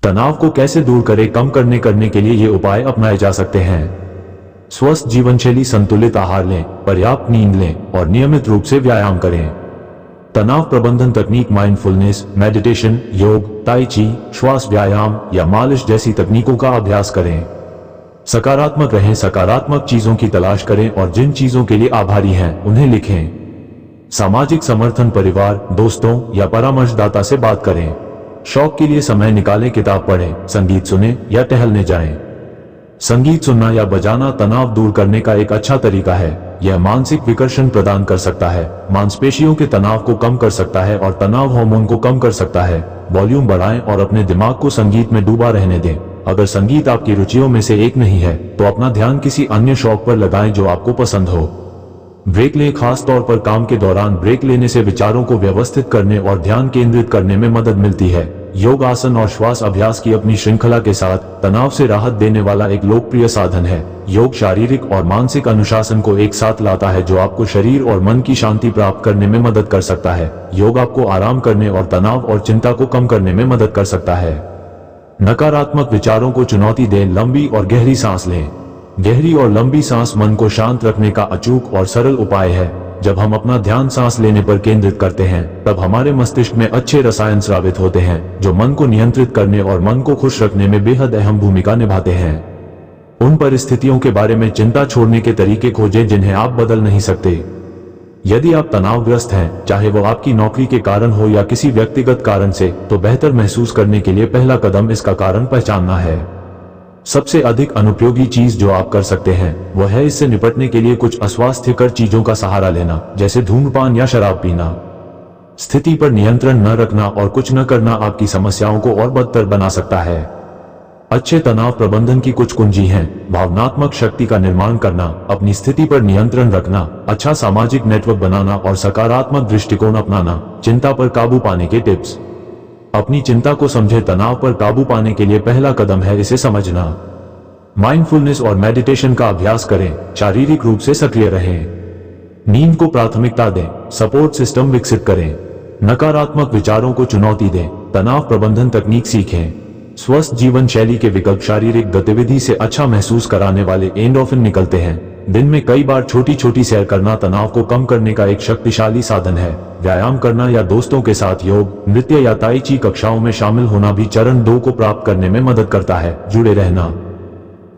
तनाव को कैसे दूर करें? कम करने के लिए ये उपाय अपनाए जा सकते हैं। स्वस्थ जीवन शैली, संतुलित आहार लें, पर्याप्त नींद लें और नियमित रूप से व्यायाम करें। तनाव प्रबंधन तकनीक माइंडफुलनेस, मेडिटेशन, योग, ताई ची, श्वास व्यायाम या मालिश जैसी तकनीकों का अभ्यास करें। सकारात्मक रहें, सकारात्मक चीजों की तलाश करें और जिन चीजों के लिए आभारी हैं उन्हें लिखें। सामाजिक समर्थन, परिवार, दोस्तों या परामर्शदाता से बात करें। शौक के लिए समय निकालें, किताब पढ़ें, संगीत सुनें या टहलने जाएं। संगीत सुनना या बजाना तनाव दूर करने का एक अच्छा तरीका है। यह मानसिक विकर्षण प्रदान कर सकता है, मांसपेशियों के तनाव को कम कर सकता है और तनाव हार्मोन को कम कर सकता है। वॉल्यूम बढ़ाएं और अपने दिमाग को संगीत में डूबा रहने दें। अगर संगीत आपकी रुचियों में से एक नहीं है तो अपना ध्यान किसी अन्य शौक पर लगाएं जो आपको पसंद हो। ब्रेक लें, खास तौर पर काम के दौरान ब्रेक लेने से विचारों को व्यवस्थित करने और ध्यान केंद्रित करने में मदद मिलती है। योग, आसन और श्वास अभ्यास की अपनी श्रृंखला के साथ तनाव से राहत देने वाला एक लोकप्रिय साधन है। योग शारीरिक और मानसिक अनुशासन को एक साथ लाता है, जो आपको शरीर और मन की शांति प्राप्त करने में मदद कर सकता है। योग आपको आराम करने और तनाव और चिंता को कम करने में मदद कर सकता है। नकारात्मक विचारों को चुनौती दें, लंबी और गहरी सांस लें। गहरी और लंबी सांस मन को शांत रखने का अचूक और सरल उपाय है। जब हम अपना ध्यान सांस लेने पर केंद्रित करते हैं तब हमारे मस्तिष्क में अच्छे रसायन स्रावित होते हैं जो मन को नियंत्रित करने और मन को खुश रखने में बेहद अहम भूमिका निभाते हैं। उन परिस्थितियों के बारे में चिंता छोड़ने के तरीके खोजें जिन्हें आप बदल नहीं सकते। यदि आप तनावग्रस्त हैं, चाहे वो आपकी नौकरी के कारण हो या किसी व्यक्तिगत कारण से, तो बेहतर महसूस करने के लिए पहला कदम इसका कारण पहचानना है। सबसे अधिक अनुपयोगी चीज जो आप कर सकते हैं वह है इससे निपटने के लिए कुछ अस्वास्थ्यकर चीजों का सहारा लेना, जैसे धूम्रपान या शराब पीना। स्थिति पर नियंत्रण न रखना और कुछ न करना आपकी समस्याओं को और बदतर बना सकता है। अच्छे तनाव प्रबंधन की कुछ कुंजी हैं: भावनात्मक शक्ति का निर्माण करना, अपनी स्थिति पर नियंत्रण रखना, अच्छा सामाजिक नेटवर्क बनाना और सकारात्मक दृष्टिकोण अपनाना। चिंता पर काबू पाने के टिप्स। अपनी चिंता को समझें। तनाव पर काबू पाने के लिए पहला कदम है इसे समझना। माइंडफुलनेस और मेडिटेशन का अभ्यास करें। शारीरिक रूप से सक्रिय रहें। नींद को प्राथमिकता दें। सपोर्ट सिस्टम विकसित करें। नकारात्मक विचारों को चुनौती दें। तनाव प्रबंधन तकनीक सीखें। स्वस्थ जीवन शैली के विकल्प। शारीरिक गतिविधि से अच्छा महसूस कराने वाले एंडोर्फिन निकलते हैं। दिन में कई बार छोटी छोटी सैर करना तनाव को कम करने का एक शक्तिशाली साधन है। व्यायाम करना या दोस्तों के साथ योग, नृत्य या ताई ची कक्षाओं में शामिल होना भी चरण 2 को प्राप्त करने में मदद करता है। जुड़े रहना।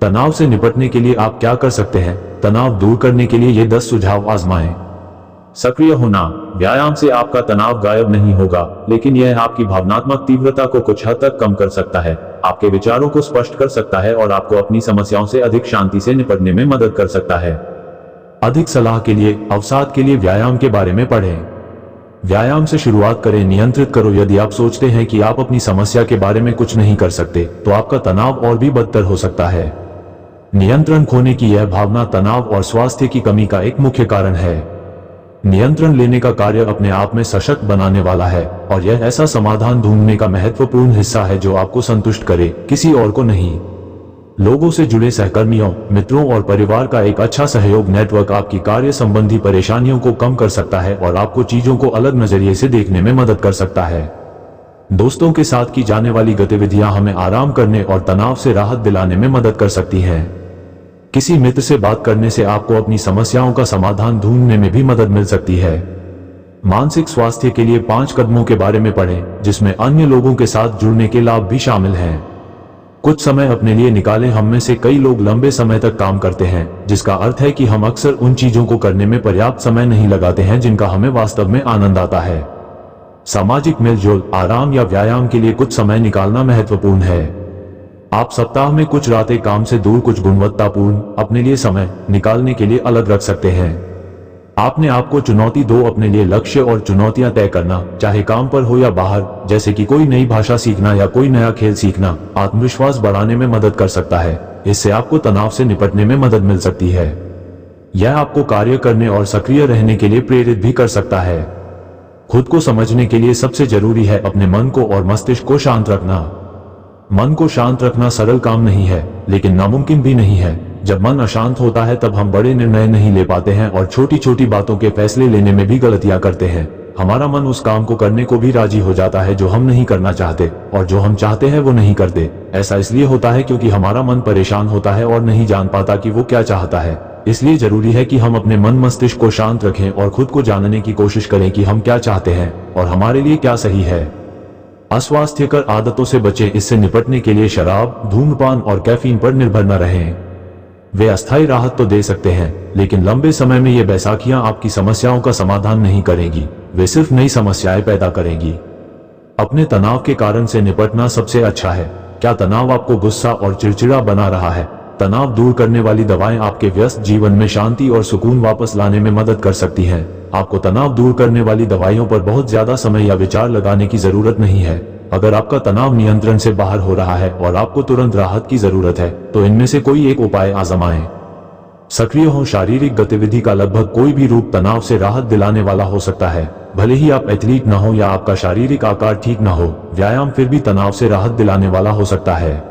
तनाव से निपटने के लिए आप क्या कर सकते हैं? तनाव दूर करने के लिए ये 10 सुझाव आजमाएं। सक्रिय होना। व्यायाम से आपका तनाव गायब नहीं होगा, लेकिन यह आपकी भावनात्मक तीव्रता को कुछ हद तक कम कर सकता है, आपके विचारों को स्पष्ट कर सकता है और आपको अपनी समस्याओं से अधिक शांति से निपटने में मदद कर सकता है। अधिक सलाह के लिए, अवसाद के लिए व्यायाम के बारे में पढ़ें। व्यायाम से शुरुआत करें, नियंत्रित करो। यदि आप सोचते हैं कि आप अपनी समस्या के बारे में कुछ नहीं कर सकते, तो आपका तनाव और भी बदतर हो सकता है। नियंत्रण खोने की यह भावना तनाव और स्वास्थ्य की कमी का एक मुख्य कारण है। नियंत्रण लेने का कार्य अपने आप में सशक्त बनाने वाला है और यह ऐसा समाधान ढूंढने का महत्वपूर्ण हिस्सा है जो आपको संतुष्ट करे, किसी और को नहीं। लोगों से जुड़े सहकर्मियों, मित्रों और परिवार का एक अच्छा सहयोग नेटवर्क आपकी कार्य संबंधी परेशानियों को कम कर सकता है और आपको चीजों को अलग नजरिए से देखने में मदद कर सकता है। दोस्तों के साथ की जाने वाली गतिविधियां हमें आराम करने और तनाव से राहत दिलाने में मदद कर सकती हैं। किसी मित्र से बात करने से आपको अपनी समस्याओं का समाधान ढूंढने में भी मदद मिल सकती है। मानसिक स्वास्थ्य के लिए 5 कदमों के बारे में पढ़ें, जिसमें अन्य लोगों के साथ जुड़ने के लाभ भी शामिल हैं। कुछ समय अपने लिए निकालें। हम में से कई लोग लंबे समय तक काम करते हैं, जिसका अर्थ है कि हम अक्सर उन चीजों को करने में पर्याप्त समय नहीं लगाते हैं जिनका हमें वास्तव में आनंद आता है। सामाजिक मेलजोल, आराम या व्यायाम के लिए कुछ समय निकालना महत्वपूर्ण है। आप सप्ताह में कुछ रातें काम से दूर कुछ गुणवत्तापूर्ण अपने लिए समय निकालने के लिए अलग रख सकते हैं। आपने आपको चुनौती दो। अपने लिए लक्ष्य और चुनौतियां तय करना, चाहे काम पर हो या बाहर, जैसे कि कोई नई भाषा सीखना या कोई नया खेल सीखना, आत्मविश्वास बढ़ाने में मदद कर सकता है। इससे आपको तनाव से निपटने में मदद मिल सकती है। यह आपको कार्य करने और सक्रिय रहने के लिए प्रेरित भी कर सकता है। खुद को समझने के लिए सबसे जरूरी है अपने मन को और मस्तिष्क को शांत रखना। मन को शांत रखना सरल काम नहीं है, लेकिन नामुमकिन भी नहीं है। जब मन अशांत होता है तब हम बड़े निर्णय नहीं ले पाते हैं और छोटी छोटी बातों के फैसले लेने में भी गलतियां करते हैं। हमारा मन उस काम को करने को भी राजी हो जाता है जो हम नहीं करना चाहते, और जो हम चाहते हैं वो नहीं करते। ऐसा इसलिए होता है क्योंकि हमारा मन परेशान होता है और नहीं जान पाता कि वो क्या चाहता है। इसलिए जरूरी है कि हम अपने मन मस्तिष्क को शांत रखें और खुद को जानने की कोशिश करें कि हम क्या चाहते हैं और हमारे लिए क्या सही है। अस्वास्थ्यकर आदतों से बचें। इससे निपटने के लिए शराब, धूम्रपान और कैफीन पर निर्भर न रहें। वे अस्थायी राहत तो दे सकते हैं, लेकिन लंबे समय में ये बैसाखियां आपकी समस्याओं का समाधान नहीं करेंगी, वे सिर्फ नई समस्याएं पैदा करेंगी। अपने तनाव के कारण से निपटना सबसे अच्छा है। क्या तनाव आपको गुस्सा और चिड़चिड़ा बना रहा है? तनाव दूर करने वाली दवाएं आपके व्यस्त जीवन में शांति और सुकून वापस लाने में मदद कर सकती हैं। आपको तनाव दूर करने वाली दवाइयों पर बहुत ज्यादा समय या विचार लगाने की जरूरत नहीं है। अगर आपका तनाव नियंत्रण से बाहर हो रहा है और आपको तुरंत राहत की जरूरत है, तो इनमें से कोई एक उपाय आजमाएं। सक्रिय हो। शारीरिक गतिविधि का लगभग कोई भी रूप तनाव से राहत दिलाने वाला हो सकता है। भले ही आप एथलीट न हो या आपका शारीरिक आकार ठीक न हो, व्यायाम फिर भी तनाव से राहत दिलाने वाला हो सकता है।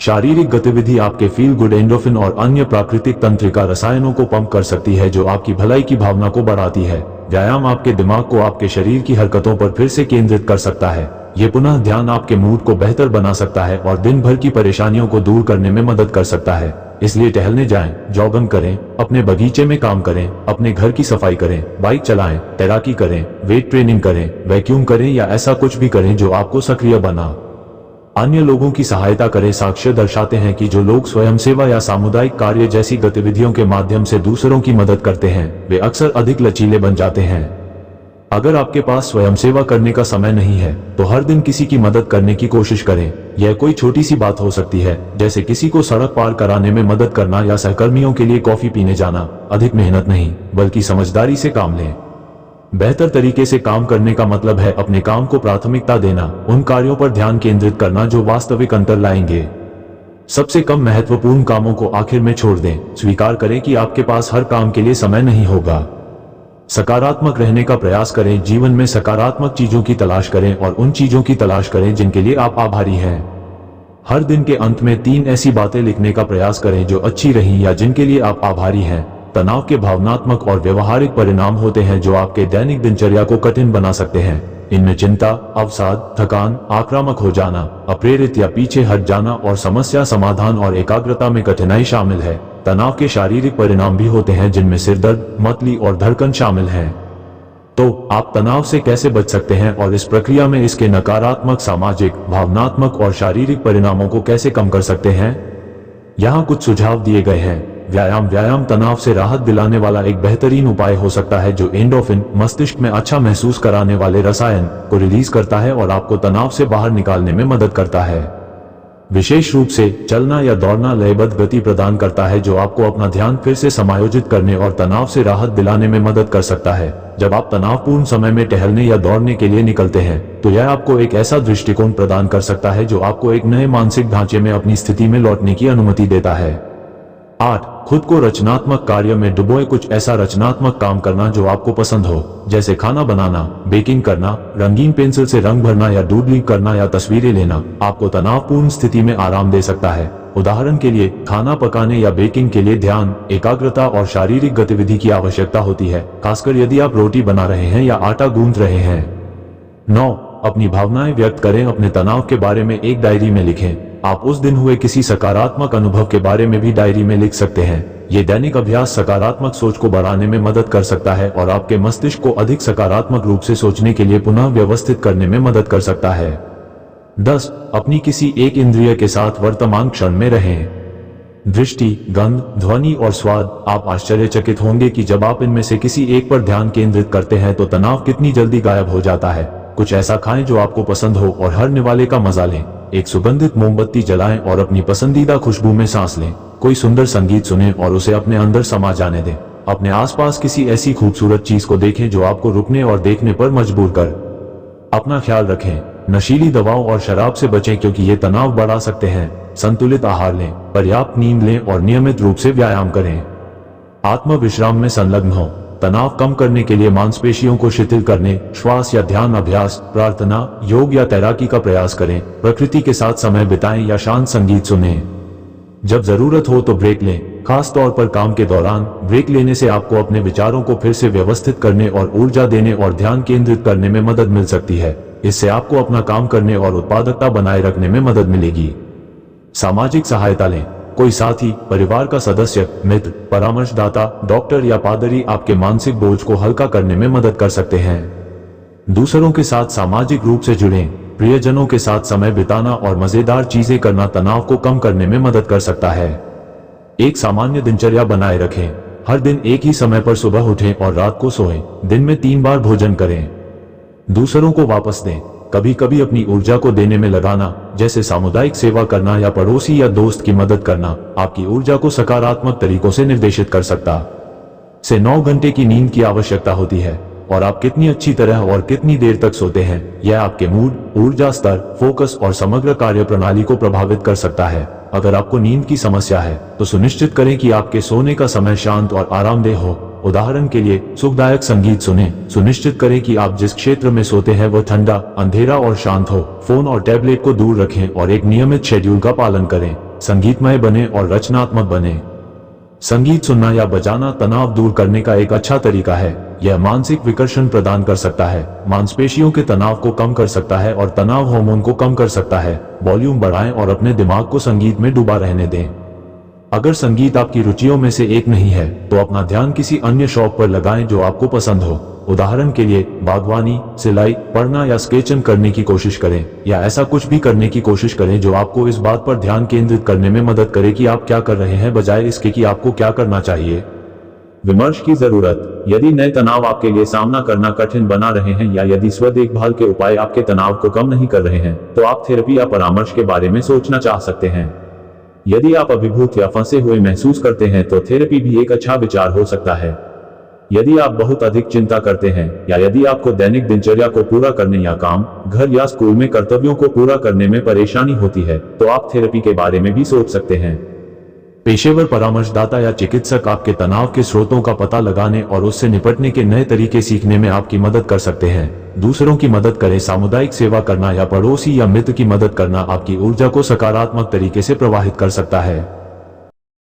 शारीरिक गतिविधि आपके फील गुड एंडोर्फिन और अन्य प्राकृतिक तंत्रिका रसायनों को पंप कर सकती है, जो आपकी भलाई की भावना को बढ़ाती है। व्यायाम आपके दिमाग को आपके शरीर की हरकतों पर फिर से केंद्रित कर सकता है। ये पुनः ध्यान आपके मूड को बेहतर बना सकता है और दिन भर की परेशानियों को दूर करने में मदद कर सकता है। इसलिए टहलने जाएं, जॉगिंग करें, अपने बगीचे में काम करें, अपने घर की सफाई करें, बाइक चलाएं, तैराकी करें, वेट ट्रेनिंग करें, वैक्यूम करें या ऐसा कुछ भी करें जो आपको सक्रिय बना। अन्य लोगों की सहायता करें। साक्ष्य दर्शाते हैं कि जो लोग स्वयंसेवा या सामुदायिक कार्य जैसी गतिविधियों के माध्यम से दूसरों की मदद करते हैं, वे अक्सर अधिक लचीले बन जाते हैं। अगर आपके पास स्वयंसेवा करने का समय नहीं है, तो हर दिन किसी की मदद करने की कोशिश करें। यह कोई छोटी सी बात हो सकती है, जैसे किसी को सड़क पार कराने में मदद करना या सहकर्मियों के लिए कॉफी पीने जाना। अधिक मेहनत नहीं, बल्कि समझदारी से काम लें। बेहतर तरीके से काम करने का मतलब है अपने काम को प्राथमिकता देना, उन कार्यों पर ध्यान केंद्रित करना जो वास्तविक अंतर लाएंगे। सबसे कम महत्वपूर्ण कामों को आखिर में छोड़ दें। स्वीकार करें कि आपके पास हर काम के लिए समय नहीं होगा। सकारात्मक रहने का प्रयास करें। जीवन में सकारात्मक चीजों की तलाश करें और उन चीजों की तलाश करें जिनके लिए आप आभारी हैं। हर दिन के अंत में 3 ऐसी बातें लिखने का प्रयास करें जो अच्छी रहीं या जिनके लिए आप आभारी हैं। तनाव के भावनात्मक और व्यवहारिक परिणाम होते हैं जो आपके दैनिक दिनचर्या को कठिन बना सकते हैं। इनमें चिंता, अवसाद, थकान, आक्रामक हो जाना, अप्रेरित या पीछे हट जाना और समस्या समाधान और एकाग्रता में कठिनाई शामिल है। तनाव के शारीरिक परिणाम भी होते हैं जिनमें सिरदर्द, मतली और धड़कन शामिल हैं। तो आप तनाव से कैसे बच सकते हैं और इस प्रक्रिया में इसके नकारात्मक सामाजिक, भावनात्मक और शारीरिक परिणामों को कैसे कम कर सकते हैं? यहाँ कुछ सुझाव दिए गए हैं। व्यायाम तनाव से राहत दिलाने वाला एक बेहतरीन उपाय हो सकता है जो एंडोर्फिन, मस्तिष्क में अच्छा महसूस कराने वाले रसायन को रिलीज करता है और आपको तनाव से बाहर निकालने में मदद करता है। विशेष रूप से चलना या दौड़ना लयबद्ध गति प्रदान करता है जो आपको अपना ध्यान फिर से समायोजित करने और तनाव से राहत दिलाने में मदद कर सकता है। जब आप तनावपूर्ण समय में टहलने या दौड़ने के लिए निकलते हैं, तो यह आपको एक ऐसा दृष्टिकोण प्रदान कर सकता है जो आपको एक नए मानसिक ढांचे में अपनी स्थिति में लौटने की अनुमति देता है। 8. खुद को रचनात्मक कार्य में डुबोए। कुछ ऐसा रचनात्मक काम करना जो आपको पसंद हो, जैसे खाना बनाना, बेकिंग करना, रंगीन पेंसिल से रंग भरना या डूडलिंग करना या तस्वीरें लेना, आपको तनावपूर्ण स्थिति में आराम दे सकता है। उदाहरण के लिए, खाना पकाने या बेकिंग के लिए ध्यान, एकाग्रता और शारीरिक गतिविधि की आवश्यकता होती है, खासकर यदि आप रोटी बना रहे हैं या आटा गूंथ रहे हैं। 9. अपनी भावनाएं व्यक्त करें। अपने तनाव के बारे में एक डायरी में लिखें। आप उस दिन हुए किसी सकारात्मक अनुभव के बारे में भी डायरी में लिख सकते हैं। ये दैनिक अभ्यास सकारात्मक सोच को बढ़ाने में मदद कर सकता है और आपके मस्तिष्क को अधिक सकारात्मक रूप से सोचने के लिए पुनः व्यवस्थित करने में मदद कर सकता है। 10. अपनी किसी एक इंद्रिय के साथ वर्तमान क्षण में रहें। दृष्टि, गंध, ध्वनि और स्वाद। आप आश्चर्यचकित होंगे कि जब आप इनमें से किसी एक पर ध्यान केंद्रित करते हैं तो तनाव कितनी जल्दी गायब हो जाता है। कुछ ऐसा खाएं जो आपको पसंद हो और हर निवाले का मजा लें। एक सुगंधित मोमबत्ती जलाएं और अपनी पसंदीदा खुशबू में सांस लें। कोई सुंदर संगीत सुनें और उसे अपने अंदर समा जाने दें। अपने आसपास किसी ऐसी खूबसूरत चीज को देखें जो आपको रुकने और देखने पर मजबूर कर। अपना ख्याल रखें। नशीली दवाओं और शराब से बचें क्योंकि ये तनाव बढ़ा सकते हैं। संतुलित आहार लें, पर्याप्त नींद लें और नियमित रूप से व्यायाम करें। आत्म विश्राम में संलग्न हों। तनाव कम करने के लिए मांसपेशियों को शिथिल करने, श्वास या ध्यान अभ्यास, प्रार्थना, योग या तैराकी का प्रयास करें। प्रकृति के साथ समय बिताएं या शांत संगीत सुनें। जब जरूरत हो तो ब्रेक लें। खास तौर पर काम के दौरान ब्रेक लेने से आपको अपने विचारों को फिर से व्यवस्थित करने और ऊर्जा देने और ध्यान केंद्रित करने में मदद मिल सकती है। इससे आपको अपना काम करने और उत्पादकता बनाए रखने में मदद मिलेगी। सामाजिक सहायता लें। कोई साथी, परिवार का सदस्य, मित्र, परामर्शदाता, डॉक्टर या पादरी आपके मानसिक बोझ को हल्का करने में मदद कर सकते हैं। दूसरों के साथ सामाजिक रूप से जुड़ें। प्रियजनों के साथ समय बिताना और मजेदार चीजें करना तनाव को कम करने में मदद कर सकता है। एक सामान्य दिनचर्या बनाए रखें। हर दिन एक ही समय पर सुबह उठें और रात को सोएं। दिन में 3 बार भोजन करें। दूसरों को वापस दें। कभी कभी अपनी ऊर्जा को देने में लगाना, जैसे सामुदायिक सेवा करना या पड़ोसी या दोस्त की मदद करना, आपकी ऊर्जा को सकारात्मक तरीकों से निर्देशित कर सकता से 9 घंटे की नींद की आवश्यकता होती है और आप कितनी अच्छी तरह और कितनी देर तक सोते हैं यह आपके मूड, ऊर्जा स्तर, फोकस और समग्र कार्य प्रणाली को प्रभावित कर सकता है। अगर आपको नींद की समस्या है तो सुनिश्चित करें कि आपके सोने का समय शांत और आरामदेह हो। उदाहरण के लिए, सुखदायक संगीत सुनें। सुनिश्चित करें कि आप जिस क्षेत्र में सोते हैं वह ठंडा, अंधेरा और शांत हो। फोन और टैबलेट को दूर रखें और एक नियमित शेड्यूल का पालन करें। संगीतमय बने और रचनात्मक बने। संगीत सुनना या बजाना तनाव दूर करने का एक अच्छा तरीका है। यह मानसिक विकर्षण प्रदान कर सकता है, मांसपेशियों के तनाव को कम कर सकता है और तनाव हार्मोन को कम कर सकता है। वॉल्यूम बढ़ाएं और अपने दिमाग को संगीत में डूबा रहने दें। अगर संगीत आपकी रुचियों में से एक नहीं है तो अपना ध्यान किसी अन्य शौक पर लगाएं जो आपको पसंद हो। उदाहरण के लिए, बागवानी, सिलाई, पढ़ना या स्केचिंग करने की कोशिश करें, या ऐसा कुछ भी करने की कोशिश करें जो आपको इस बात पर ध्यान केंद्रित करने में मदद करे कि आप क्या कर रहे हैं, बजाय इसके कि आपको क्या करना चाहिए। विमर्श की जरूरत। यदि नए तनाव आपके लिए सामना करना कठिन बना रहे हैं या यदि स्व देखभाल के उपाय आपके तनाव को कम नहीं कर रहे हैं तो आप थेरेपी या परामर्श के बारे में सोचना चाह सकते हैं। यदि आप अभिभूत या फंसे हुए महसूस करते हैं तो थेरेपी भी एक अच्छा विचार हो सकता है। यदि आप बहुत अधिक चिंता करते हैं या यदि आपको दैनिक दिनचर्या को पूरा करने या काम, घर या स्कूल में कर्तव्यों को पूरा करने में परेशानी होती है तो आप थेरेपी के बारे में भी सोच सकते हैं। पेशेवर परामर्शदाता या चिकित्सक आपके तनाव के स्रोतों का पता लगाने और उससे निपटने के नए तरीके सीखने में आपकी मदद कर सकते हैं। दूसरों की मदद करें। सामुदायिक सेवा करना या पड़ोसी या मित्र की मदद करना आपकी ऊर्जा को सकारात्मक तरीके से प्रवाहित कर सकता है।